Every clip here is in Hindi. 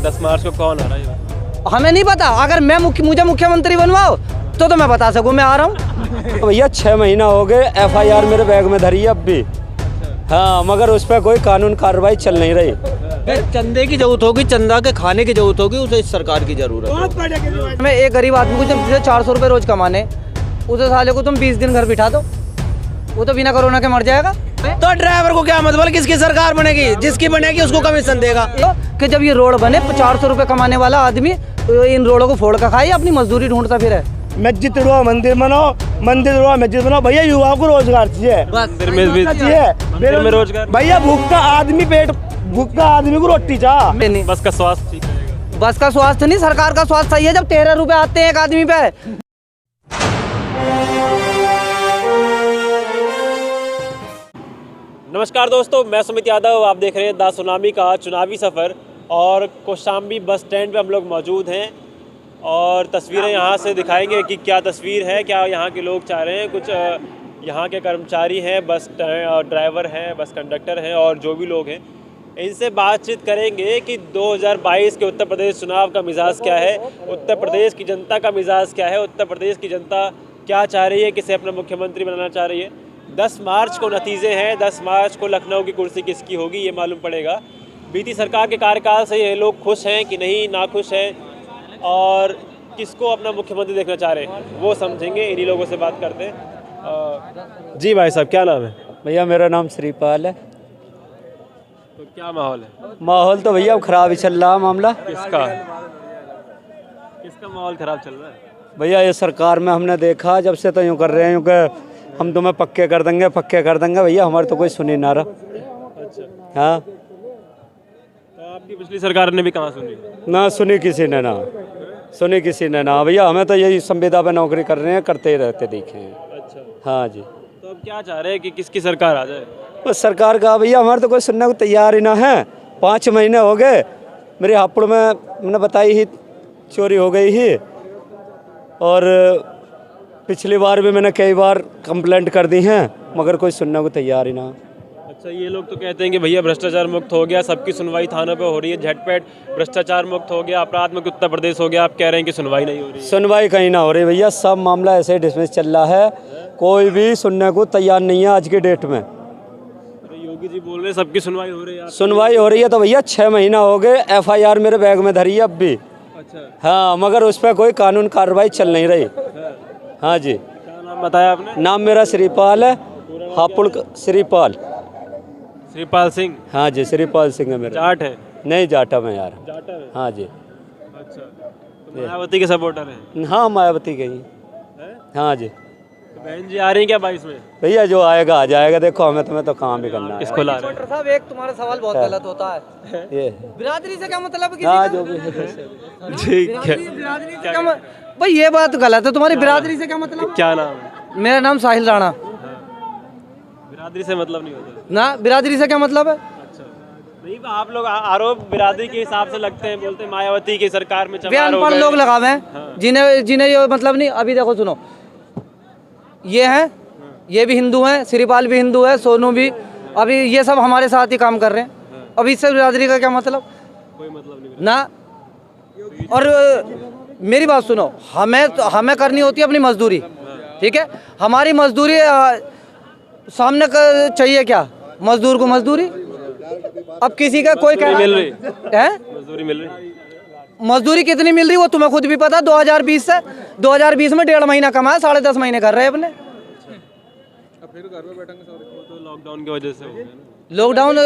10 मार्च को कौन आ रहा है? हमें नहीं पता। अगर मुझे मुख्यमंत्री बनवाओ तो मैं बता सकूँ मैं आ रहा हूँ। भैया 6 महीना हो गए, FIR मेरे बैग में धरी है अब भी। हाँ, मगर उस पर कोई कानून कार्रवाई चल नहीं रही। चंदे की जरूरत होगी, चंदा के खाने की जरूरत होगी, उसे इस सरकार की जरूरत है। मैं एक गरीब आदमी को जब 400 रुपये रोज कमाने, उसे साले को तुम 20 दिन घर बिठा दो, वो तो बिना कोरोना के मर जाएगा। तो ड्राइवर को क्या मतलब, किसकी सरकार बनेगी? जिसकी बनेगी उसको कमीशन देगा। कि जब ये रोड बने 400 रुपये कमाने वाला आदमी इन रोडों को फोड़ कर खाए, अपनी मजदूरी ढूंढता फिर है। मस्जिद रो मंदिर बनाओ, मंदिर रो मस्जिद बनाओ। भैया युवाओं को रोजगार चाहिए, रोजगार। भैया भूखा आदमी को रोटी चाहिए। बस का स्वास्थ्य ठीक रहेगा। बस का स्वास्थ्य नहीं, सरकार का स्वास्थ्य सही है। जब 13 रुपए आते हैं एक आदमी पे। नमस्कार दोस्तों, मैं सुमित यादव, आप देख रहे हैं द सुनामी का चुनावी सफ़र। और कौशाम्बी बस स्टैंड पे हम लोग मौजूद हैं और तस्वीरें यहाँ से दिखाएंगे कि क्या तस्वीर है, क्या यहाँ के लोग चाह रहे हैं। कुछ यहाँ के कर्मचारी हैं, बस ड्राइवर हैं, बस कंडक्टर हैं और जो भी लोग हैं, इनसे बातचीत करेंगे कि 2022 के उत्तर प्रदेश चुनाव का मिजाज क्या है, उत्तर प्रदेश की जनता का मिजाज क्या है, उत्तर प्रदेश की जनता क्या चाह रही है, किसे अपना मुख्यमंत्री बनाना चाह रही है। 10 मार्च को नतीजे हैं, 10 मार्च को लखनऊ की कुर्सी किसकी होगी ये मालूम पड़ेगा। बीती सरकार के कार्यकाल से ये लोग खुश हैं कि नहीं, नाखुश हैं, और किसको अपना मुख्यमंत्री देखना चाह रहे हैं वो समझेंगे। इन्हीं लोगों से बात करते हैं। जी भाई साहब, क्या नाम है? भैया मेरा नाम श्रीपाल है। तो क्या माहौल है? माहौल तो भैया अब खराब ही चल रहा मामला। किसका माहौल खराब चल रहा है? भैया ये सरकार में हमने देखा जब से तो यूँ कर रहे हैं कि हम तुम्हें पक्के कर देंगे, पक्के कर देंगे। भैया हमारे तो कोई सुनी ना रहा। अच्छा। हाँ, तो आपकी पिछली सरकार ने भी कहाँ सुनी? ना सुनी किसी ने, ना सुनी किसी ने ना। भैया हमें तो यही संविदा पे नौकरी कर रहे हैं, करते ही रहते दिखे हैं। अच्छा। हाँ जी। तो अब क्या चाह रहे हैं कि किसकी सरकार आ जाए? बस सरकार का भैया हमारे तो कोई सुनने को तैयार ही ना है। 5 महीने हो गए, मेरे हापुड़ में मैंने बताई ही चोरी हो गई ही, और पिछली बार भी मैंने कई बार कंप्लेंट कर दी हैं, मगर कोई सुनने को तैयार ही ना। अच्छा, ये लोग तो कहते हैं कि भैया भ्रष्टाचार मुक्त हो गया, सबकी सुनवाई थानों पे हो रही है, झटपट भ्रष्टाचार मुक्त हो गया, अपराध मुक्त उत्तर प्रदेश हो गया। आप कह रहे हैं कि सुनवाई नहीं हो रही? सुनवाई कहीं ना हो रही भैया, सब मामला ऐसे ही डिसमिस चल रहा है, कोई भी सुनने को तैयार नहीं है आज की डेट में। योगी जी बोल रहे हैं सबकी सुनवाई हो रही है। सुनवाई हो रही है तो भैया 6 महीना हो गए, FIR मेरे बैग में धरी है अब भी। अच्छा। हाँ, मगर उस पर कोई कानून कार्रवाई चल नहीं रही। हाँ जी। क्या नाम बताया आपने? नाम मेरा श्रीपाल है, हापुड़ श्रीपाल सिंह। हाँ जी, श्रीपाल सिंह है मेरा। जाट है? नहीं जाटा में यार। जाटा है? हाँ जी। अच्छा, तो मायावती के सपोर्टर हैं? हाँ, मायावती के ही। हाँ जी। तो बहन जी आ रही हैं क्या 22 में? भैया जो आएगा आ जाएगा, देखो हमें तो काम भी करना है। किसको ला रहे हैं? डॉक्टर साहब, एक तुम्हारा सवाल बहुत गलत होता है। ये बिरादरी से क्या मतलब है? हाँ, जो भी है। ठीक है। बिरादरी से क्या भाई, ये बात गलत है। तुम्हारी बिरादरी से क्या मतलब? क्या नाम है? मेरा नाम साहिल राणा। बिरादरी से मतलब नहीं होता ना, बिरादरी से क्या मतलब है? अच्छा, नहीं, आप लोग आरोप बिरादरी के हिसाब से लगते हैं, बोलते हैं मायावती की सरकार में वे चमार हो अनपढ़ गए। लोग लगावे हैं, जिन्हें ये मतलब नहीं। अभी देखो सुनो, ये है, ये भी हिंदू हैं, श्रीपाल भी हिंदू है, सोनू भी, अभी ये सब हमारे साथ ही काम कर रहे हैं। अभी इससे बिरादरी का क्या मतलब? कोई मतलब नहीं ना। और मेरी बात सुनो, हमें करनी होती है अपनी मजदूरी, ठीक है? हमारी मजदूरी सामने चाहिए क्या? मजदूर को मजदूरी। अब किसी का कोई मिल रही है? मजदूरी मिल रही? मजदूरी कितनी मिल रही वो तुम्हें खुद भी पता। 2020 से 2020 में 1.5 महीना कमाया, 10.5 महीने कर रहे हैं अपने। फिर घर में बैठेंगे तो लॉकडाउन की वजह से हो गया ना। लॉकडाउन,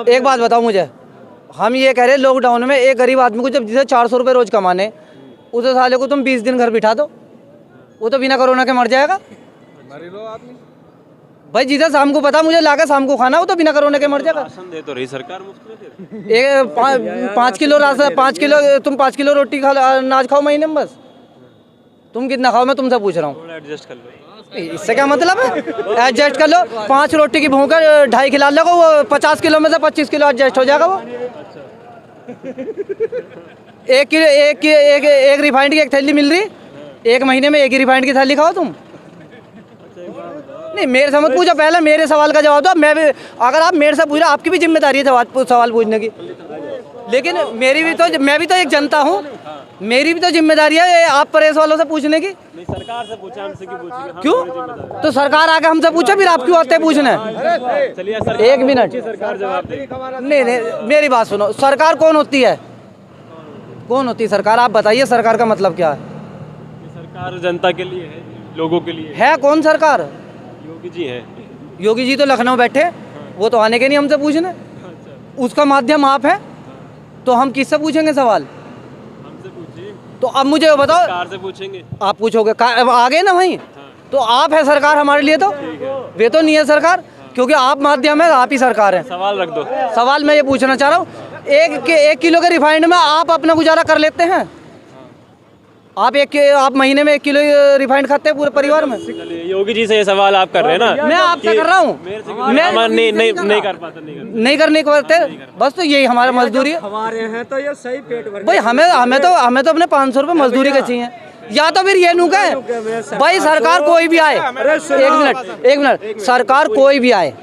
एक बात बताओ मुझे, हम ये कह रहे हैं लॉकडाउन में एक गरीब आदमी को जब जिसे 400 रुपये रोज कमाने, उसे साले को तुम 20 दिन घर बिठा दो, वो तो बिना कोरोना के मर जाएगा। भाई जिसे शाम को पता मुझे लाकर शाम को खाना, वो तो बिना कोरोना के मर जाएगा। राशन दे तो रही सरकार मुफ्त में। फिर 5 किलो राशन, 5 किलो, तुम 5 किलो रोटी खा, अनाज खाओ महीने में बस। तुम कितना खाओ मैं तुमसे पूछ रहा हूँ। थोड़ा एडजस्ट कर लो। इससे क्या मतलब है? एडजस्ट कर लो। 5 रोटी की भूख है, 2.5 खिला लो, वो 50 किलो में से 25 किलो एडजस्ट हो जाएगा। वो 1 रिफाइंड की एक थैली मिल रही, 1 महीने में 1 ही रिफाइंड की थैली खाओ तुम। नहीं, मेरे से मत पूछो, पहले मेरे सवाल का जवाब दो। मैं भी, अगर आप मेरे से पूछ रहे, आपकी भी जिम्मेदारी है सवाल पूछने की। लेकिन मैं भी तो एक जनता हूँ, मेरी भी तो जिम्मेदारी है ये आप प्रेस वालों से पूछने की। नहीं, सरकार से पूछा, हमसे क्यों पूछेंगे? हम क्यों? थोड़ी जिम्मेदार तो सरकार आके हमसे पूछे, फिर आप क्यों आते पूछने? हैं। चलिए सरकार, एक मिनट, सरकार जवाब दे। नहीं मेरी बात सुनो, सरकार कौन होती है? कौन होती है सरकार? आप बताइए सरकार का मतलब क्या है? सरकार जनता के लिए है, लोगों के लिए है कौन सरकार? योगी जी हैं। योगी जी तो लखनऊ बैठे, वो तो आने के नहीं हमसे पूछने। उसका माध्यम आप है, तो हम किससे पूछेंगे सवाल? हमसे पूछिए, तो अब मुझे वो बताओ, सरकार से पूछेंगे। आप पूछोगे अब आगे ना वहीं, तो आप है सरकार हमारे लिए, तो वे तो नहीं है सरकार, क्योंकि आप माध्यम है, आप ही सरकार है। सवाल रख दो। सवाल मैं ये पूछना चाह रहा हूँ, एक किलो के रिफाइंड में आप अपना गुजारा कर लेते हैं? आप महीने में 1 किलो रिफाइंड खाते हैं पूरे परिवार में? चलिए, योगी जी से ये सवाल आप कर रहे हैं ना? मैं आपसे कर रहा हूँ, नहीं कर पाता, नहीं करने को करते, बस तो यही हमारा मजदूरी है। हमारे हैं तो ये सही पेट भर भाई हमें तो अपने 500 रुपये मजदूरी के चाहिए, या तो फिर ये नुका है भाई सरकार कोई भी आए। एक मिनट, सरकार कोई भी आए,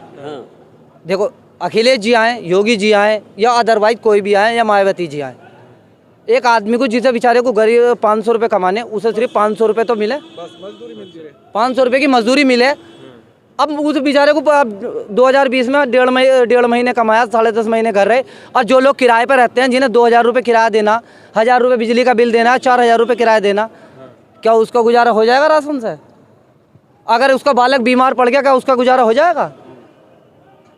देखो अखिलेश जी आए, योगी जी आए, या अदरवाइज कोई भी आए, या मायावती जी आए, एक आदमी को जिसे बेचारे को गरीब 500 रुपये कमाने, उसे सिर्फ 500 रुपये तो मिले, 500 रुपये की मजदूरी मिले। अब उस बेचारे को 2020 में डेढ़ महीने कमाया, 10.5 महीने घर रहे, और जो लोग किराए पर रहते हैं, जिन्हें 2000 रुपये किराया देना, 1000 रुपये बिजली का बिल देना, 4000 रुपये किराया देना, क्या उसका गुजारा हो जाएगा राशन से? अगर उसका बालक बीमार पड़ गया, क्या उसका गुजारा हो जाएगा?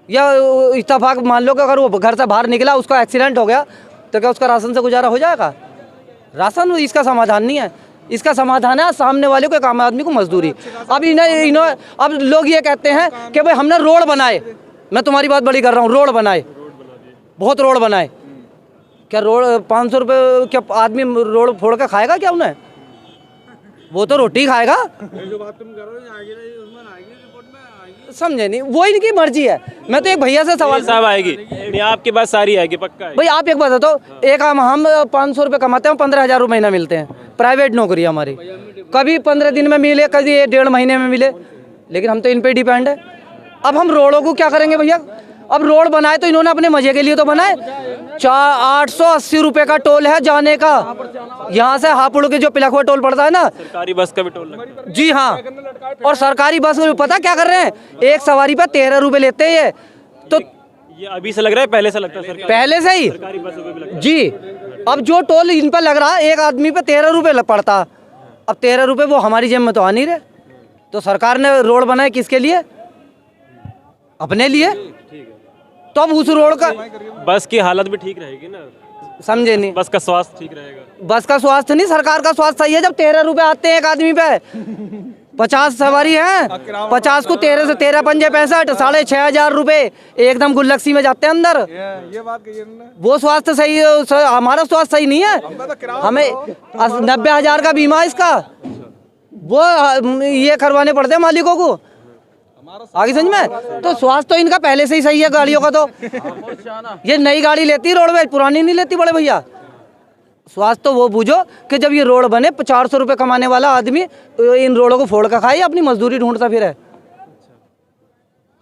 या इत्तेफाक मान लो कि अगर वो घर से बाहर निकला, उसका एक्सीडेंट हो गया, तो क्या उसका राशन से गुजारा हो जाएगा? राशन इसका समाधान नहीं है, इसका समाधान है सामने वाले को, एक आम आदमी को मजदूरी। अब लोग ये कहते हैं कि भाई हमने रोड बनाए, मैं तुम्हारी बात बड़ी कर रहा हूँ, रोड बनाए, बहुत रोड बनाए, क्या रोड 500 रुपये क्या आदमी रोड फोड़ के खाएगा क्या उन्हें? वो तो रोटी खाएगा। जो बात तुम कर रहे हो समझे नहीं, वो इनकी मर्जी है। मैं तो एक भैया से सवाल, साहब आएगी नहीं, आपकी बात सारी आएगी, पक्का है। भाई आप एक बात बताओ, एक हम 500 रुपये कमाते हैं, 15,000 रुपये महीना मिलते हैं, प्राइवेट नौकरी हमारी, कभी 15 दिन में मिले, कभी 1.5 महीने में मिले, लेकिन हम तो इन पे डिपेंड है। अब हम रोडों को क्या करेंगे भैया? अब रोड बनाए तो इन्होंने अपने मजे के लिए तो बनाए। 880 रुपये का टोल है जाने का, यहाँ से हापुड़ के जो पिलखुआ टोल पड़ता है ना, सरकारी बस का भी टोल लगता है। जी हाँ, और सरकारी बस में पता क्या कर रहे हैं, एक सवारी पर 13 रुपये लेते हैं ये। तो ये अभी से लग रहा है, पहले से लगता है? सरकारी पहले से ही सरकारी बसों पे भी लगता है। जी। अब जो टोल इन पर लग रहा है, एक आदमी पे 13 रुपये पड़ता, अब 13 रुपये वो हमारी जेब में तो आ नहीं रहे। तो सरकार ने रोड बनाए किसके लिए? अपने लिए। तो अब उस रोड का बस की हालत भी ठीक रहेगी ना, समझे नहीं? बस का स्वास्थ्य ठीक रहेगा। बस का स्वास्थ्य नहीं, सरकार का स्वास्थ्य सही है। जब 13 रुपये आते हैं एक आदमी पे, 50 सवारी है, 50 को 13 से 13 पंजे 65, 6,500 रुपये एकदम गुल्लक्सी में जाते हैं अंदर। ये बात कही ना, वो स्वास्थ्य सही है, हमारा स्वास्थ्य सही नहीं है। हमें 90,000 का बीमा है इसका, वो ये करवाने पड़ते हैं मालिकों को, आगे समझ में। तो स्वास्थ्य तो इनका पहले से ही सही है गाड़ियों का। तो ये नई गाड़ी लेती रोडवेज, पुरानी नहीं लेती बड़े भैया। स्वास्थ्य तो वो बूझो कि जब ये रोड बने, 400 रुपये कमाने वाला आदमी इन रोडों को फोड़ कर खाए, अपनी मजदूरी ढूंढता फिर है।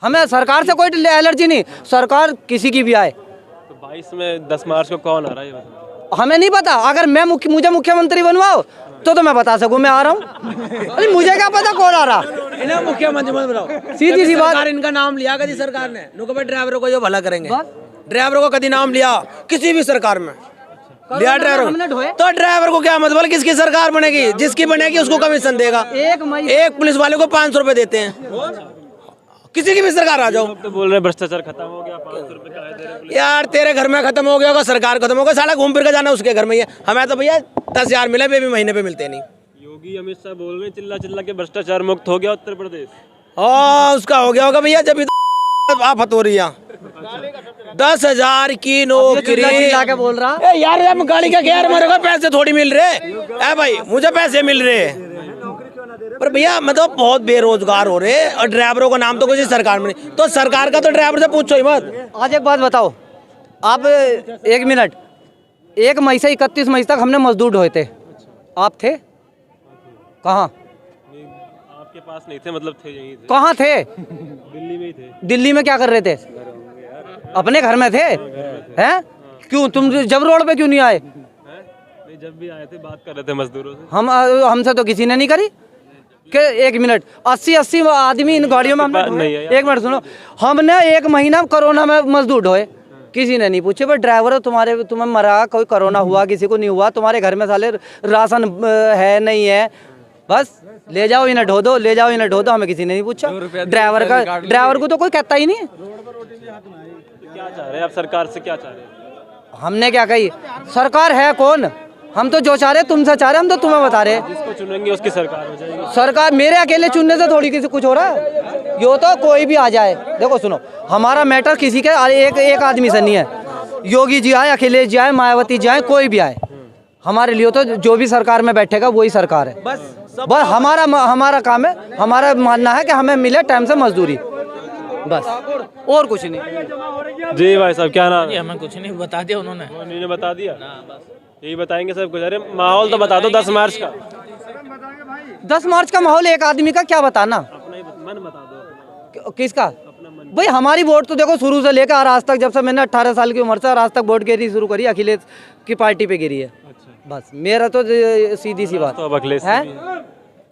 हमें सरकार से कोई एलर्जी नहीं, सरकार किसी की भी आए। तो 22 में 10 मार्च को कौन आ रहा है ये बताओ? हमें नहीं पता। अगर मुझे मुख्यमंत्री बनवाओ तो मैं बता सकूं मैं आ रहा हूँ। अरे मुझे क्या पता कौन आ रहा? इन्हें मुख्यमंत्री मत बनाओ, सीधी सी बात। इनका नाम लिया कभी सरकार ने? नुको भाई ड्राइवरों को जो भला करेंगे, ड्राइवरों को कभी नाम लिया किसी भी सरकार में? लिया ड्राइवर, तो ड्राइवर को क्या मतलब? किसकी सरकार बनेगी? जिसकी बनेगी उसको कमीशन देगा। एक पुलिस वाले को 500 रुपए देते हैं, किसी की भी सरकार आ जाओ। तो बोल रहे भ्रष्टाचार खत्म हो गया, 500 रुपए का दे रहे। यार तेरे घर में खत्म हो गया होगा, सरकार खत्म होगा, साला घूम फिर के जाना उसके घर में ही है। हमें तो भैया 10,000 मिले, वे भी महीने पे मिलते नहीं। योगी अमित शाह बोल रहे चिल्ला चिल्ला के भ्रष्टाचार मुक्त हो गया उत्तर प्रदेश। हाँ उसका हो गया होगा भैया, जब आफत हो रही है। 10,000 की नौकरी के बोल रहा यार, हम गाड़ी का गेयर मारेगा, पैसे थोड़ी मिल रहे है भाई, मुझे पैसे मिल रहे पर भैया मतलब बहुत बेरोजगार हो रहे। और ड्राइवरों का नाम तो किसी सरकार में नहीं, तो सरकार का तो ड्राइवर से पूछो ही मत। आज एक बात बताओ आप, 1 मिनट, 1 मई से 31 मई तक हमने मजदूर ढोए थे। आप थे कहाँ? आपके पास नहीं थे, मतलब थे यहीं थे। कहाँ थे? दिल्ली में ही थे। दिल्ली में क्या कर रहे थे? अपने घर में थे हैं? क्यों तुम जब रोड पे क्यों नहीं आए? नहीं, जब भी आए थे बात कर रहे थे मजदूरों से। हमसे तो किसी ने नहीं करी कि 1 मिनट 80 आदमी इन गाड़ियों में हमने नहीं है ढोए। 1 मिनट सुनो, हमने 1 महीना कोरोना में मजदूर ढोए, किसी ने नहीं पूछे भाई ड्राइवर तुम्हारे तुम्हें मरा, कोई कोरोना हुआ, किसी को नहीं हुआ, तुम्हारे घर में साले राशन है नहीं है, बस ले जाओ इन्हें ढो दो, ले जाओ इन्हें ढो दो, हमें किसी ने नहीं पूछा। ड्राइवर को तो कोई कहता ही नहीं है। क्या चाह रहे हैं आप सरकार से, क्या चाह रहे हैं? हमने क्या कही, सरकार है कौन? हम तो जो चाह रहे तुमसे चाह रहे, हम तो तुम्हें बता रहे। जिसको चुनेंगे उसकी सरकार हो जाएगी। सरकार मेरे अकेले चुनने से थोड़ी किसी कुछ हो रहा है, यो तो कोई भी आ जाए। देखो सुनो, हमारा मैटर किसी के एक आदमी से नहीं है। योगी जी आए, अखिलेश जी आए, मायावती जी आए, कोई भी आए, हमारे लिए तो जो भी सरकार में बैठेगा वही सरकार है। बस हमारा काम है, हमारा मानना है कि हमें मिले टाइम से मजदूरी, बस और कुछ नहीं। जी भाई साहब, क्या नाम है? हमें कुछ नहीं बता दिया उन्होंने। उन्होंने बता दिया, यही बताएंगे सब कुछ। अरे माहौल तो बता दो 10 मार्च का। 10 मार्च का माहौल एक आदमी का क्या बताना, अपना ही मन बता दो। किसका भाई? हमारी वोट तो देखो शुरू से लेकर आज तक, जब से मैंने 18 साल की उम्र से आज तक वोट गिरी शुरू करी, अखिलेश की पार्टी पे गिरी है। बस मेरा तो सीधी सी बात तो अब अखिलेश है। से भी-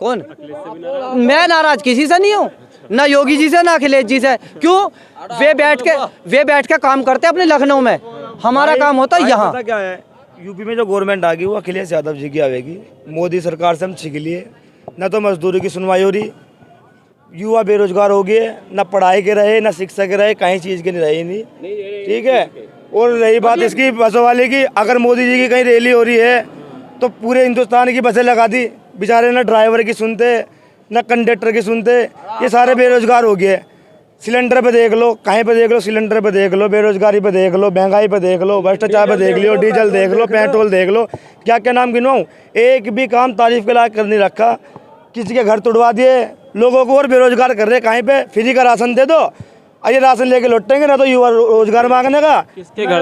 कौन? अखिलेश से भी नाराज? मैं नाराज किसी से नहीं हूँ, ना योगी जी से ना अखिलेश जी से। क्यों? वे बैठ के काम करते हैं अपने लखनऊ में, हमारा काम होता है यहाँ। पता क्या है, यूपी में जो गवर्नमेंट आ गई वो अखिलेश यादव जी की आवेगी। मोदी सरकार से हम छिक लिए, न तो मजदूरी की सुनवाई हो रही, युवा बेरोजगार हो गए, न पढ़ाई के रहे, न शिक्षा के रहे, कहीं चीज़ के नहीं रहे नहीं। ठीक है, और रही बात इसकी बसों वाले की, अगर मोदी जी की कहीं रैली हो रही है तो पूरे हिंदुस्तान की बसें लगा दी, बेचारे न ड्राइवर की सुनते न कंडक्टर की सुनते, ये सारे बेरोजगार हो गए। सिलेंडर पे देख लो, कहीं पे देख लो, सिलेंडर पे देख लो, बेरोजगारी पे देख लो, महंगाई पे देख लो, भ्रष्टाचार पे देख लो, डीजल देख लो, पेट्रोल देख लो, क्या क्या नाम गिनवाऊँ, एक भी काम तारीफ के लायक कर नहीं रखा। किसी के घर तोड़वा दिए, लोगों को और बेरोजगार कर रहे। कहीं पे फ्री का राशन दे दो, ये राशन लेके लौटेंगे, ना तो युवा रोजगार मांगने का, किसके घर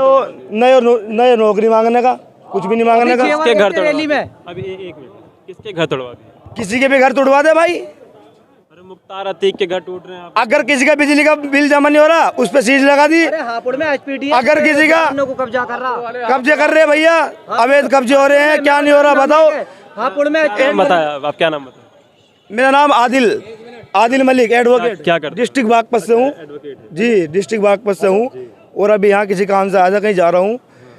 नए नौकरी मांगने का, कुछ भी नहीं मांगने का। किसके घर तोड़वा रैली में अभी एक मिनट, किसके घर तोड़वा दिए? किसी के भी घर तोड़वा दे भाई। अरे मुख्तार अतीक के घर टूट रहे हैं आप। अगर किसी का बिजली का बिल जमा नहीं हो रहा, उस पर सीज लगा दी। हापुड़ में HPD अगर किसी का को कब्जा कर रहा, कब्जे कर रहे हैं भैया, अवैध कब्जे हो रहे हैं, क्या नहीं हो रहा बताओ। हापुड़ में नाम बताया आप, क्या नाम बताया? मेरा नाम आदिल मलिक, एडवोकेट। क्या करते? डिस्ट्रिक्ट बागपत से हूँ जी, डिस्ट्रिक्ट बागपत से हूँ, और अभी यहाँ किसी काम से आजा कहीं जा रहा हूँ।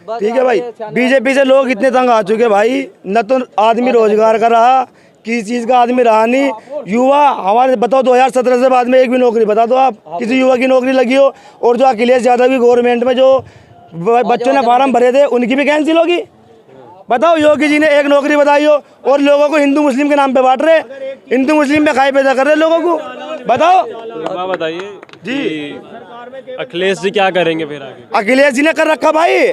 ठीक है भाई, बीजेपी से लोग इतने तंग आ चुके भाई, न तो आदमी रोजगार कर रहा, किसी चीज़ का आदमी रहा नहीं। युवा हमारे बताओ 2017 से बाद में एक भी नौकरी बता दो आप, किसी युवा की नौकरी लगी हो। और जो अखिलेश यादव की गवर्नमेंट में जो बच्चों ने फार्म भरे थे उनकी भी कैंसिल होगी। बताओ, योगी जी ने एक नौकरी बताई हो और लोगों को हिंदू मुस्लिम के नाम पे बांट रहे, हिंदू मुस्लिम में खाई पैदा कर रहे लोगों को। बताओ आप बताइए जी, अखिलेश जी क्या करेंगे फिर आगे? अखिलेश जी ने कर रखा भाई,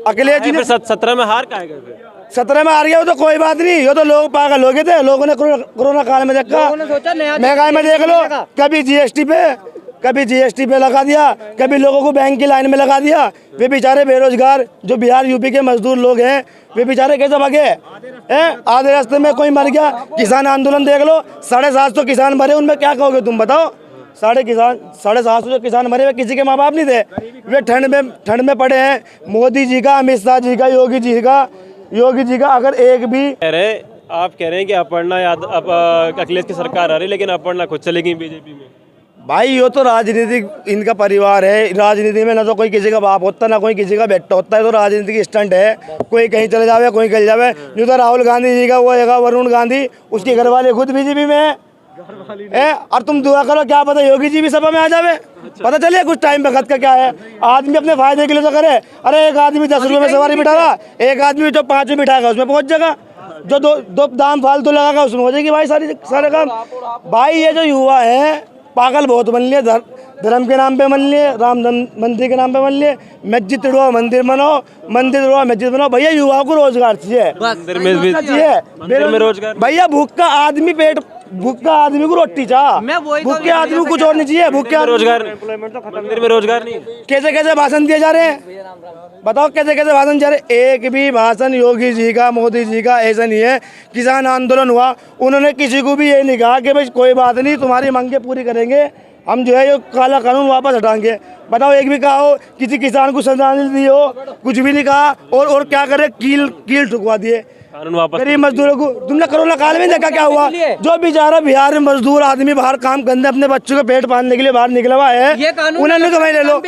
अखिलेश जी ने। फिर 17 में हार काहे गए? 17 में हार गया हो तो कोई बात नहीं, ये तो लोग पागल हो गए थे। लोगों ने कोरोना काल में देखा, महंगाई में देख लो, कभी जीएसटी पे लगा दिया, कभी लोगों को बैंक की लाइन में लगा दिया। वे बेचारे बेरोजगार जो बिहार यूपी के मजदूर लोग हैं, वे बेचारे कैसे भागे हैं? आधे रास्ते में कोई मर गया। किसान आंदोलन देख लो, 750 किसान मरे, उनमें क्या कहोगे तुम बताओ? 750 जो किसान मरे, वे किसी के माँ बाप नहीं थे, वे ठंड में पड़े हैं। मोदी जी का, अमित शाह जी का, योगी जी का अगर एक भी आप कह रहे हैं कि अपर्णा अखिलेश की सरकार आ रही, लेकिन अपर्णा खुद चलेगी बीजेपी में। भाई ये तो राजनीतिक इनका परिवार है। राजनीति में ना तो कोई किसी का बाप होता, ना कोई किसी का बेटा होता है, तो राजनीतिक स्टंट है। कोई कहीं चले जावे, कोई कहीं जावे। यूँ तो राहुल गांधी जी का वो है वरुण गांधी, उसके घर वाले खुद बीजेपी में है। और तुम दुआ करो, क्या पता योगी जी भी सभा में आ जावे, पता चले कुछ टाइम पे खत का क्या है। आदमी अपने फायदे के लिए तो करे। अरे एक आदमी 10 रुपये में सवारी बिठागा, एक आदमी जो 5 में बिठाएगा उसमें पहुंच जाएगा, जो दो दाम फालतू लगागा उसमें हो जाएगी भाई सारे काम। भाई ये जो युवा है पागल बहुत बन लिए, धर्म के नाम पे बन लिए, राम मंदिर के नाम पे बन लिए। मस्जिद तोड़वाओ मंदिर बनाओ, मंदिर तोड़वाओ मस्जिद बनाओ। भैया युवाओं को रोजगार चाहिए, मंदिर में रोजगार। भैया भूखा आदमी को रोटी चाह, भूखे आदमी को कुछ और नहीं चाहिए। भूखे रोजगार, मंदिर में रोजगार नहीं। कैसे भाषण दिए जा रहे हैं, बताओ कैसे भाषण जा रहे हैं। एक भी भाषण योगी जी का, मोदी जी का ऐसा नहीं है। किसान आंदोलन हुआ, उन्होंने किसी को भी ये नहीं कहा कि भाई कोई बात नहीं तुम्हारी मांगे पूरी करेंगे, हम जो है ये काला कानून वापस हटाएंगे। बताओ, एक भी कहा हो किसी किसान को श्रद्धांजलि दी हो, कुछ भी नहीं कहा, और क्या करे, कील ठुकवा दिए कानून वापस। गरीब मजदूरों को। तुमने कोरोना काल में देखा क्या हुआ, जो बेचारा बिहार में मजदूर आदमी बाहर काम करने अपने बच्चों के पेट पालने के लिए बाहर निकला हुआ है, उन्होंने कमाई ले लो।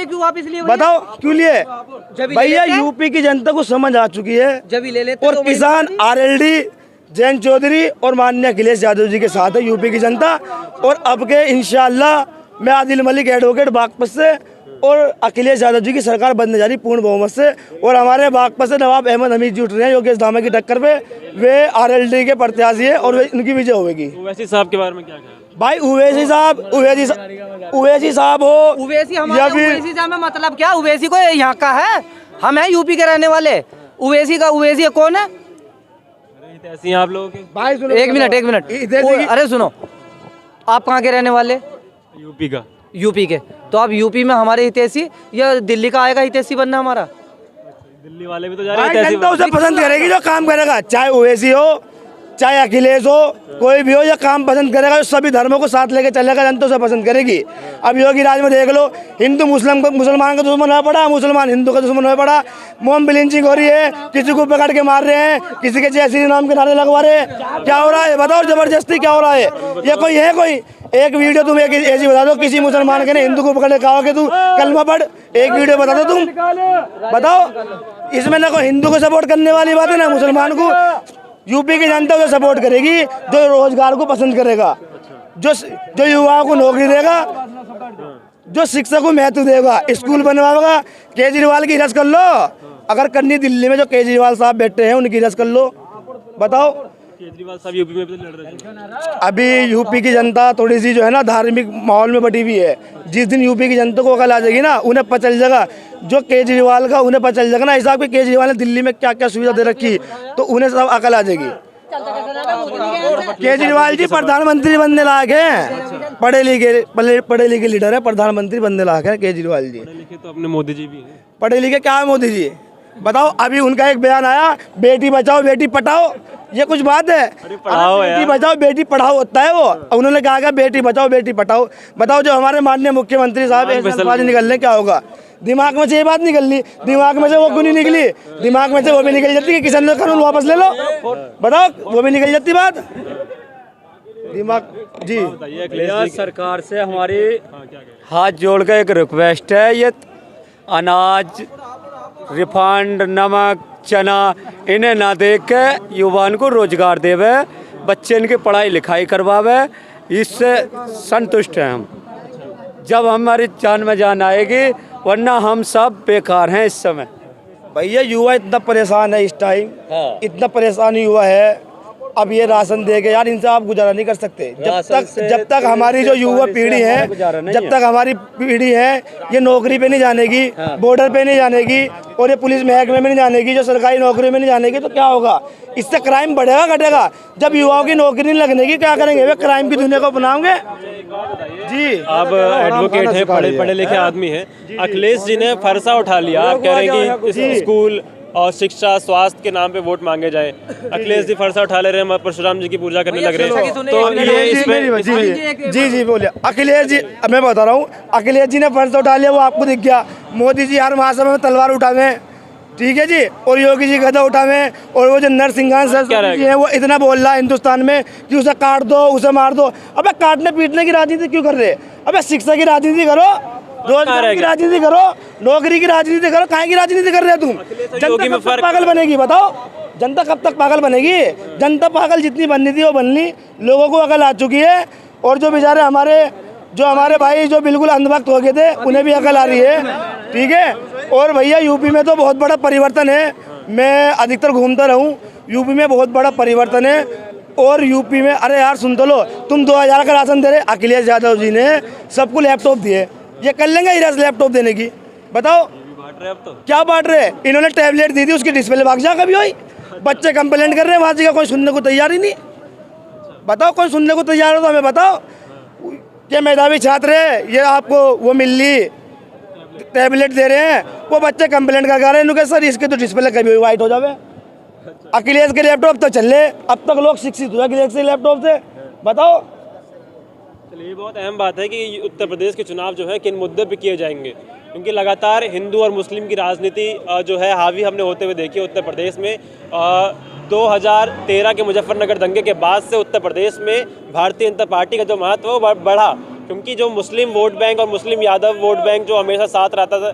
बताओ क्यों लिए? भैया यूपी की जनता को समझ आ चुकी है, और किसान RLD जयंत चौधरी और माननीय अखिलेश यादव जी के साथ है यूपी की जनता। और अब के इंशाअल्लाह मैं आदिल मलिक एडवोकेट बागपत से और अखिलेश यादव जी की सरकार बनने जा रही पूर्ण बहुमत से। और हमारे बागपत से नवाब अहमद हमीद जी उठ रहे हैं योगेश धामा की टक्कर पे, वे RLD के प्रत्याशी है और उनकी विजय होगी। ओवैसी साहब के बारे में क्या कहें? भाई उवैसी साहब हो उवैसी साहब में मतलब क्या? उवैसी को यहाँ का है, हम हैं यूपी के रहने वाले। उवैसी कौन है? ऐसी हैं आप लोगों के? भाई एक मिनट, अरे सुनो, आप कहाँ के रहने वाले? यूपी का। यूपी के, तो आप यूपी में हमारे हितैषी या दिल्ली का आएगा हितैषी बनना हमारा? दिल्ली वाले भी तो जा रहे हैं। जनता उसे पसंद करेगी जो काम करेगा, चाहे ओवैसी हो चाहे अखिलेश हो, कोई भी हो, ये काम पसंद करेगा, सभी धर्मों को साथ लेके चलेगा, जनता उसे पसंद करेगी। अब योगी राज में देख लो, हिंदू मुसलमान का दुश्मन हो पड़ा, मुसलमान हिंदू का दुश्मन हो पड़ा, मोम लिंचिंग हो रही है, किसी को पकड़ के मार रहे हैं, किसी के जय श्री राम के नारे लगवा रहे हैं। क्या हो रहा है बताओ? जबरदस्ती क्या हो रहा है? ये कोई है? कोई एक वीडियो तुम एक ऐसी बता दो, किसी मुसलमान के ने हिंदू को पकड़ के कहा कि तू कलमा पढ़, एक वीडियो बता दो तुम, बताओ। इसमें ना कोई हिंदू को सपोर्ट करने वाली बात है ना मुसलमान को। यूपी की जनता उसे सपोर्ट करेगी जो रोजगार को पसंद करेगा, जो युवाओं को नौकरी देगा, जो शिक्षा को महत्व देगा, स्कूल बनवाएगा। केजरीवाल की रस कर लो, अगर करनी दिल्ली में जो केजरीवाल साहब बैठे हैं उनकी रस कर लो। बताओ, केजरीवाल साहब यूपी में भी तो लड़ रहे हैं। अभी यूपी की जनता थोड़ी सी जो है ना धार्मिक माहौल में बटी हुई है। जिस दिन यूपी की जनता को अकल आ जाएगी ना, उन्हें पता चल जाएगा जो केजरीवाल का, उन्हें पता चल जाएगा ना हिसाब कि केजरीवाल ने दिल्ली में क्या क्या सुविधा दे रखी, तो उन्हें सब अकल आ जाएगी। केजरीवाल जी प्रधानमंत्री बनने लायक हैं, पढ़े लिखे लीडर है, प्रधानमंत्री बनने लायक है केजरीवाल जी। लिखे तो अपने मोदी जी भी हैं। पढ़े लिखे क्या है मोदी जी? बताओ, अभी उनका एक बयान आया, बेटी बचाओ बेटी पढ़ाओ, ये कुछ बात है? पढ़ाओ बेटी बचाओ बेटी पढ़ाओ होता है वो? उन्होंने कहा कि बेटी बचाओ बेटी पढ़ाओ। बताओ, जो हमारे माननीय मुख्यमंत्री साहब ऐसे निकलने क्या होगा? दिमाग में से ये बात निकलनी, दिमाग में से वो क्यों नहीं निकली? दिमाग में से वो भी निकल जाती कि किसान कानून वापस ले लो, बताओ, वो भी निकल जाती बात दिमाग। जी भैया, सरकार से हमारी हाथ जोड़ कर एक रिक्वेस्ट है, ये अनाज, रिफाइंड, नमक, चना इन्हें ना देख के युवाओं को रोजगार देवे, बच्चे इनकी पढ़ाई लिखाई करवावे, इससे संतुष्ट हैं हम। जब हमारी जान में जान आएगी, वरना हम सब बेकार हैं इस समय। भैया युवा इतना परेशान है इस टाइम, इतना परेशान युवा है। अब ये राशन दे के यार, इनसे आप गुजारा नहीं कर सकते। जब तक हमारी जो युवा पीढ़ी है, जब तक हमारी पीढ़ी है ये नौकरी पे नहीं जानेगी, बॉर्डर पे नहीं जानेगी, और ये पुलिस महकमे में नहीं जानेगी, जो सरकारी नौकरी में नहीं जानेगी, तो क्या होगा? इससे क्राइम बढ़ेगा घटेगा? जब युवाओं की नौकरी नहीं लगने की, क्या करेंगे? वे क्राइम की दुनिया को अपनाओगे। जी, आप एडवोकेट हैं, पढ़े लिखे आदमी हैं। अखिलेश जी ने फरसा उठा लिया, आप कह रहे हैं कि स्कूल और शिक्षा स्वास्थ्य के नाम पे वोट मांगे जाए। अखिलेश जी फरसा उठा ले रहे हैं, परशुराम जी की पूजा करने लग रहे हैं, तो ये इसमें जी बोलिए। अखिलेश जी, मैं बता रहा हूँ, अखिलेश जी ने फरसा उठा लिया, वो आपको दिख गया। मोदी जी हर महासभा में तलवार उठावे, ठीक है जी, और योगी जी गदा उठावे, और वो जो नरसिंहान सरस्वती जी है वो इतना बोल रहा है हिंदुस्तान में कि उसे काट दो, उसे मार दो। अबे काटने पीटने की राजनीति क्यों कर रहे? अबे शिक्षा की राजनीति करो, रोजगार की राजनीति करो, नौकरी की राजनीति करो। काहे की राजनीति कर रहे हो तुम? जनता कब तक पागल बनेगी? बताओ, जनता कब तक पागल बनेगी? जनता पागल जितनी बननी थी वो बननी, लोगों को अकल आ चुकी है। और जो बेचारे हमारे भाई जो बिल्कुल अंधभक्त हो गए थे, उन्हें भी अकल आ रही है, ठीक है। और भैया यूपी में तो बहुत बड़ा परिवर्तन है, मैं अधिकतर घूमता रहूं, यूपी में बहुत बड़ा परिवर्तन है। और यूपी में, अरे यार सुन तो लो, तुम 2000 का राशन दे रहे, अखिलेश यादव जी ने सबको लैपटॉप दिए, ये कर लेंगे इराज लैपटॉप देने की? बताओ, अब तो क्या बांट रहे? इन्होंने टैबलेट दी थी, उसकी डिस्प्ले भाग जा कभी हुई? बच्चे कंप्लेंट कर रहे हैं, वहाँ का कोई सुनने को तैयार ही नहीं। बताओ, कोई सुनने को तैयार हो तो हमें बताओ। ये मेधावी छात्र है, ये आपको वो मिली टैबलेट दे रहे हैं, वो बच्चे कंप्लेंट कर रहे हैं, सर इसके तो डिस्प्ले कभी हुई वाइट हो जावे। अखिलेश के लैपटॉप तो चल रहे, अब तक लोग शिक्षित हुए अखिलेश के लैपटॉप से। बताओ, चलिए, ये बहुत अहम बात है कि उत्तर प्रदेश के चुनाव जो है किन मुद्दे पे किए जाएंगे, क्योंकि लगातार हिंदू और मुस्लिम की राजनीति जो है हावी हमने होते हुए देखी है उत्तर प्रदेश में। 2013 के मुजफ्फरनगर दंगे के बाद से उत्तर प्रदेश में भारतीय जनता पार्टी का जो महत्व है वो बढ़ा, क्योंकि जो मुस्लिम वोट बैंक और मुस्लिम यादव वोट बैंक जो हमेशा साथ रहता था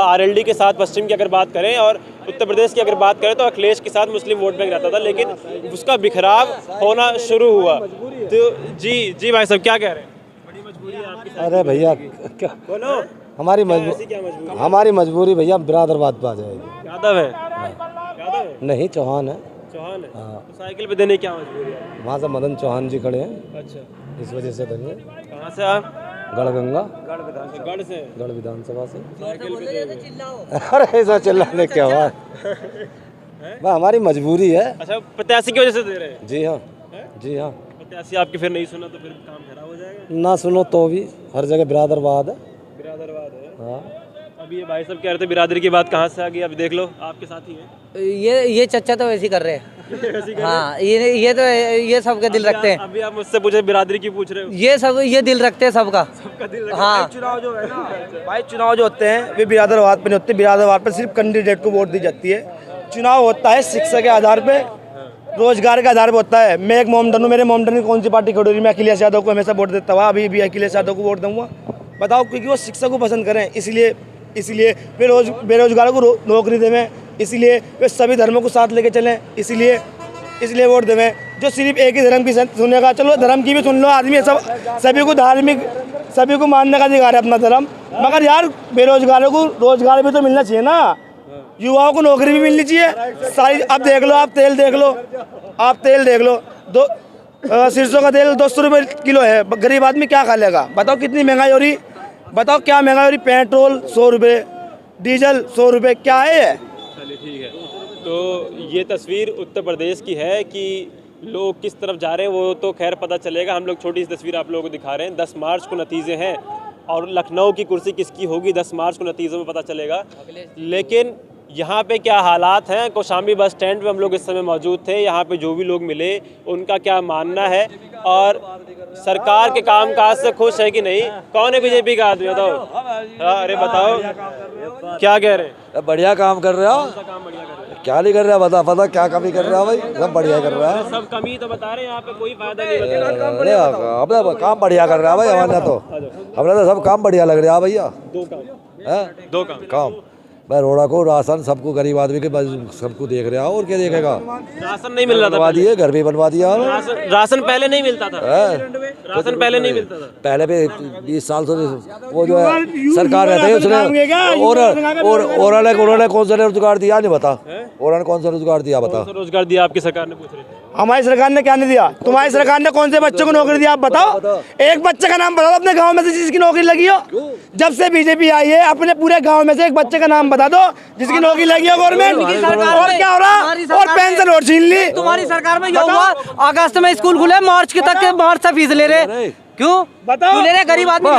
आरएलडी के साथ पश्चिम की अगर बात करें और उत्तर प्रदेश की अगर बात करें तो अखिलेश के साथ मुस्लिम वोट बैंक रहता था, लेकिन उसका बिखराव होना शुरू हुआ। तो जी भाई साहब क्या कह रहे हैं? बड़ी मजबूरी है आपकी? अरे भैया क्या बोलो, हमारी ऐसी क्या मजबूरी? हमारी मजबूरी भैया बिरादरबाद पे आ जाएगी। यादव है? यादव है? नहीं चौहान है। चौहान है? तो साइकिल पे देने की क्या मजबूरी है? वहाँ से मदन चौहान जी खड़े हैं, अच्छा, इस वजह से देंगे। कहाँ से आप? गढ़गंगा गढ़ से? गढ़ विधानसभा से। साइकिल पे दे दो। अरे ऐसा चिल्लाने क्या हुआ, वह हमारी मजबूरी है। अच्छा, प्रत्याशी की वजह से दे रहे हैं? जी हाँ, जी हाँ। प्रत्याशी आपकी फिर नहीं सुना तो फिर काम खराब हो जाएगा। ना सुनो तो भी हर जगह बिरादरवाद है। बिरादरवाद है। हाँ, अभी ये भाई साहब कह रहे थे बिरादरी की बात कहाँ से आ गई, अभी देख लो आपके साथ ही है। ये चच्चा तो वैसे ही कर रहे हैं। हाँ, ये सबके दिल रखते हैं। अभी आप मुझसे पूछे बिरादरी की पूछ रहे हो? ये दिल रखते हैं सबका। हाँ, चुनाव जो है ना भाई, चुनाव जो होते हैं वे बिरादरवाद पे नहीं होते। बिरादरवाद पे सिर्फ कैंडिडेट को वोट दी जाती है। चुनाव होता है शिक्षा के आधार पे, रोजगार के आधार पे होता है। मैं एक मोमडन हूँ, मेरे मोमडन की कौन सी पार्टी खड़ी हुई? मैं अखिलेश यादव को हमेशा वोट देता हुआ, अभी भी अखिलेश यादव को वोट दूंगा। बताओ, क्योंकि वो शिक्षा को पसंद करें, इसलिए बेरोजगारों को नौकरी देवें, इसलिए वे सभी धर्मों को साथ लेके चलें, इसलिए वोट देवें। जो सिर्फ एक ही धर्म की सुनेगा, चलो धर्म की भी सुन लो, आदमी सभी को मानने का अधिकार है अपना धर्म, मगर यार बेरोजगारों को रोजगार भी तो मिलना चाहिए ना, युवाओं को नौकरी भी मिलनी चाहिए सारी। अब देख लो, आप तेल देख लो, सरसों का तेल 200 रुपये किलो है। गरीब आदमी क्या खा लेगा? बताओ कितनी महंगाई हो रही, बताओ क्या महंगाई हो रही। पेट्रोल 100 रुपये, डीजल 100 रुपये, क्या है? चलिए ठीक है, तो ये तस्वीर उत्तर प्रदेश की है कि लोग किस तरफ जा रहे हैं वो तो खैर पता चलेगा। हम लोग छोटी सी तस्वीर आप लोगों को दिखा रहे हैं। 10 मार्च को नतीजे हैं और लखनऊ की कुर्सी किसकी होगी 10 मार्च को नतीजों में पता चलेगा। लेकिन यहाँ पे क्या हालात हैं, कौशाम्बी बस स्टैंड पे हम लोग इस समय मौजूद थे। यहाँ पे जो भी लोग मिले उनका क्या मानना है और सरकार के कामकाज से खुश है कि नहीं। कौन है बीजेपी का आदमी बताओ? हाँ, अरे बताओ क्या कह रहे हैं? बढ़िया काम कर रहे हो। क्या नहीं कर रहा, बता क्या कमी कर रहा है भाई? सब बढ़िया कर रहा है। सब कमी तो बता रहे हैं, यहाँ पे कोई फायदा नहीं बता रहे। अपना काम बढ़िया कर रहा है भाई। हमारे तो सब काम बढ़िया लग रहा है भैया। दो काम भाई, रोड़ा को राशन सबको, गरीब आदमी के सबको देख रहा है, और क्या देखेगा? राशन नहीं मिल रहा था, बनवा दिए, घर भी बनवा दिया। राशन पहले नहीं मिलता था। राशन पहले नहीं मिलता था। पहले भी 20 साल से वो जो है सरकार रहते है उसने, और उन्होंने कौन सा रोजगार दिया नहीं बता? उन्होंने कौन सा रोजगार दिया बता? रोजगार दिया आपकी सरकार ने? पूछ रहे थे। हमारी सरकार ने क्या नहीं दिया? तुम्हारी सरकार ने कौन से बच्चों को नौकरी दी? आप बताओ, एक बच्चे का नाम बताओ अपने गांव में से जिसकी नौकरी लगी हो। जब से बीजेपी आई है, अपने पूरे गांव में से एक बच्चे का नाम बता दो जिसकी नौकरी लगी हो गवर्नमेंट। और क्या हो रहा? और पेंशन और छीन ली। तुम्हारी सरकार में जो हुआ, अगस्त में स्कूल खुले, मार्च के तक मार्च से फीस ले रहे। क्यों बताओ? ले रहे गरीब आदमी?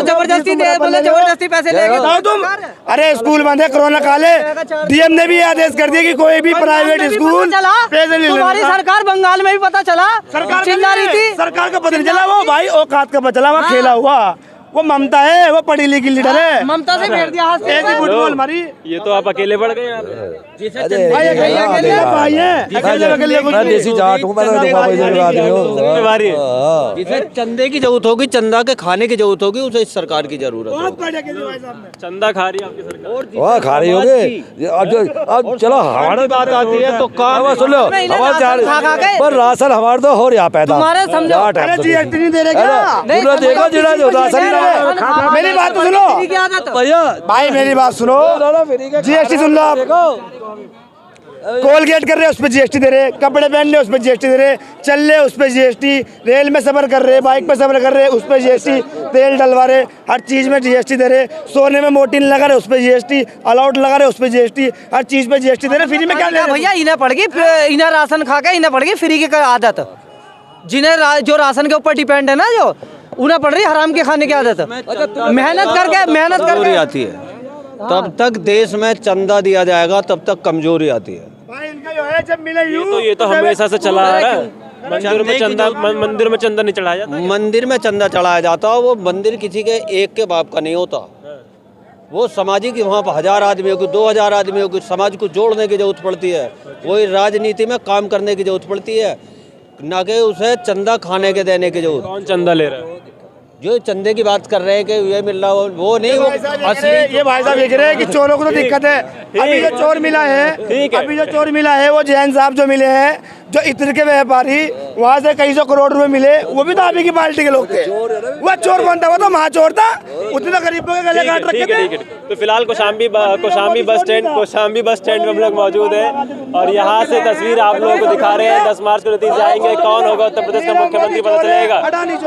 जबरदस्ती पैसे ले बताओ तुम। अरे स्कूल बंद है, कोरोना काल है, डीएम ने भी आदेश कर दिया कि कोई भी प्राइवेट स्कूल पैसे नहीं। तुम्हारी सरकार बंगाल में भी पता चला, सरकार चिल्ला रही थी। सरकार का पता नहीं चला, वो भाई औकात का पता चला, वहाँ खेला हुआ। वो ममता है, वो पढ़ी लिखी लीडर है। ममता से फेर दिया हाथ से। ऐसी फुटबॉल मारी। ये तो आप अकेले बढ़ गए यहाँ पे। देसी जाट हूँ मैं, जिम्मेवारी है। जिसे चंदे की जरूरत होगी, चंदा के खाने की जरूरत होगी, उसे इस सरकार की जरूरत है। चंदा खा रही है आपकी सरकार? वाह, खा रही होगी। अब चलो हमारी बात आती है तो काम सुन लो। पर राशन हमारे तो हो रहा पैदा। तुम्हारे समझो, जीएसटी नहीं दे रहे क्या? देखो जिला जो राशन मेरी बात तो सुनो भैया, भाई, मेरी बात सुनो। जीएसटी सुन लो आप। कोलगेट कर रहे उस पर जीएसटी दे रहे, कपड़े पहन रहे उस पर जीएसटी दे रहे, चल रहे उस पर जीएसटी, रेल में सफर कर रहे, बाइक पे सफर कर रहे उस पर जीएसटी, तेल डलवा रहे, हर चीज में जीएसटी दे रहे, सोने में मोटिन लगा रहे उस पर जीएसटी, अलाउट लगा रहे उस पर जीएसटी, हर चीज पे जीएसटी दे रहे। फ्री में क्या ले रहे? भैया इन्हें पड़ गई, इन्हें राशन खा के इन्हें पड़ गई फ्री की आदत। जिन्हें जो राशन के ऊपर डिपेंड है ना, जो उन्हें पड़ रही हराम के खाने की आदत। मेहनत करके आती है, तब तक देश में चंदा दिया जाएगा, तब तक कमजोरी आती है। भाई इनका जो है जब मिले ये तो हमेशा से चला आ रहा है। मंदिर में चंदा नहीं चढ़ाया जाता? मंदिर में चंदा चढ़ाया जाता, वो मंदिर किसी के एक के बाप का नहीं होता। वो सामाजिक, वहाँ पर 1000 आदमियों की, 2000 आदमियों की, समाज को जोड़ने की जरूरत पड़ती है। वही राजनीति में काम करने की जरूरत पड़ती है, ना कि उसे चंदा खाने के देने की जरूरत। कौन चंदा ले रहा है? जो चंदे की बात कर रहे हैं कि ये मिल रहा, वो नहीं, वो असली। ये भाई साहब देख रहे हैं कि चोरों को तो दिक्कत है। अभी जो चोर मिला है, अभी जो चोर मिला है वो जैन साहब जो मिले हैं, जो इत्र के व्यापारी, वहाँ से कई सौ करोड़ रुपए मिले, वो भी तो आप ही की पार्टी के लोग थे। वो चोर कौन था? वो तो महाचोर था। उतने गरीबों के गले काट रखे थे। तो फिलहाल कौशाम्बी बस स्टैंड में हम लोग मौजूद हैं और यहाँ से तस्वीर आप लोगों को दिखा रहे हैं। 10 मार्च को नतीजे आएंगे, कौन होगा उत्तर प्रदेश का मुख्यमंत्री पता चलेगा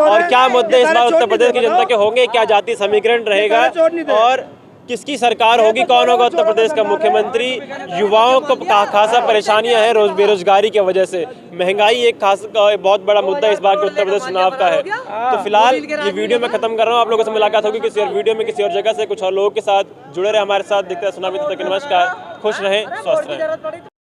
और क्या मुद्दे इस बार उत्तर प्रदेश की जनता के होंगे, क्या जातीय समीकरण रहेगा और किसकी सरकार होगी, कौन होगा उत्तर प्रदेश का मुख्यमंत्री। युवाओं को खासा परेशानियां हैं बेरोजगारी की वजह से, महंगाई एक बहुत बड़ा मुद्दा इस बार के उत्तर प्रदेश चुनाव का है। तो फिलहाल ये वीडियो मैं खत्म कर रहा हूँ, आप लोगों से मुलाकात होगी किसी और वीडियो में किसी और जगह से कुछ और लोगों के साथ। जुड़े रहे हमारे साथ, देखते हैं सुनामी। तब तक नमस्कार, खुश रहें, स्वस्थ रहें।